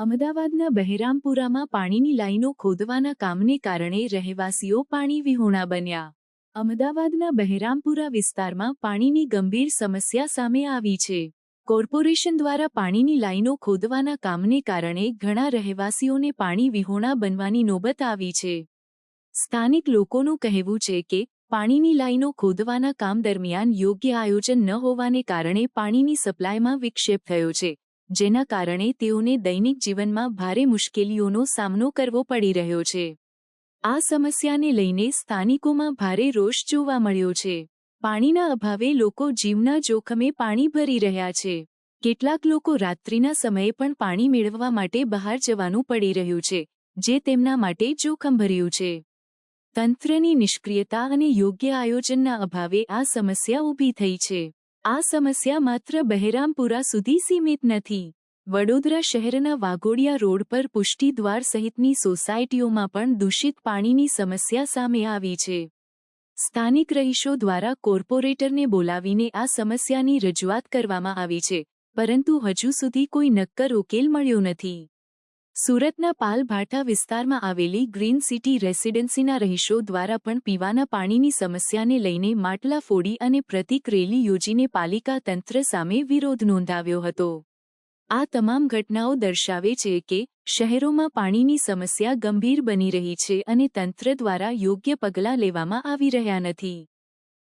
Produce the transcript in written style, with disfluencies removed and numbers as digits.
અમદાવાદના બહેરામપુરામાં પાણીની લાઈનો ખોદવાના કામને કારણે રહેવાસીઓ પાણી વિહોણા બન્યા. અમદાવાદના બહેરામપુરા વિસ્તારમાં પાણીની ગંભીર સમસ્યા સામે આવી છે. કોર્પોરેશન દ્વારા પાણીની લાઈનો ખોદવાના કામને કારણે ઘણા રહેવાસીઓને પાણી વિહોણા બનવાની નોબત આવી છે. સ્થાનિક લોકોનું કહેવું છે કે પાણીની લાઈનો ખોદવાના કામ દરમિયાન યોગ્ય આયોજન ન હોવાને કારણે પાણીની સપ્લાયમાં વિક્ષેપ થયો છે, જેના કારણે તેઓને દૈનિક જીવનમાં ભારે મુશ્કેલીઓનો સામનો કરવો પડી રહ્યો છે. આ સમસ્યાને લઈને સ્થાનિકોમાં ભારે રોષ જોવા મળ્યો છે. પાણીના અભાવે લોકો જીવના જોખમે પાણી ભરી રહ્યા છે. કેટલાક લોકો રાત્રિના સમયે પણ પાણી મેળવવા માટે બહાર જવાનું પડી રહ્યું છે, જે તેમના માટે જોખમભર્યું છે. તંત્રની નિષ્ક્રિયતા અને યોગ્ય આયોજનના અભાવે આ સમસ્યા ઊભી થઈ છે. આ સમસ્યા માત્ર બહેરામપુરા સુધી સીમિત નથી. વડોદરા શહેરના વાઘોડિયા રોડ પર પુષ્ટિદ્વાર સહિતની સોસાયટીઓમાં પણ દૂષિત પાણીની સમસ્યા સામે આવી છે. સ્થાનિક રહીશો દ્વારા કોર્પોરેટરને બોલાવીને આ સમસ્યાની રજૂઆત કરવામાં આવી છે, પરંતુ હજુ સુધી કોઈ નક્કર ઉકેલ મળ્યો નથી. સુરતના પાલભાઠા વિસ્તારમાં આવેલી ગ્રીન સિટી રેસિડેન્સીના રહીશો દ્વારા પણ પીવાના પાણીની સમસ્યાને લઈને માટલા ફોડી અને પ્રતિક રેલી યોજીને પાલિકા તંત્ર સામે વિરોધ નોંધાવ્યો હતો. આ તમામ ઘટનાઓ દર્શાવે છે કે શહેરોમાં પાણીની સમસ્યા ગંભીર બની રહી છે અને તંત્ર દ્વારા યોગ્ય પગલાં લેવામાં આવી રહ્યા નથી.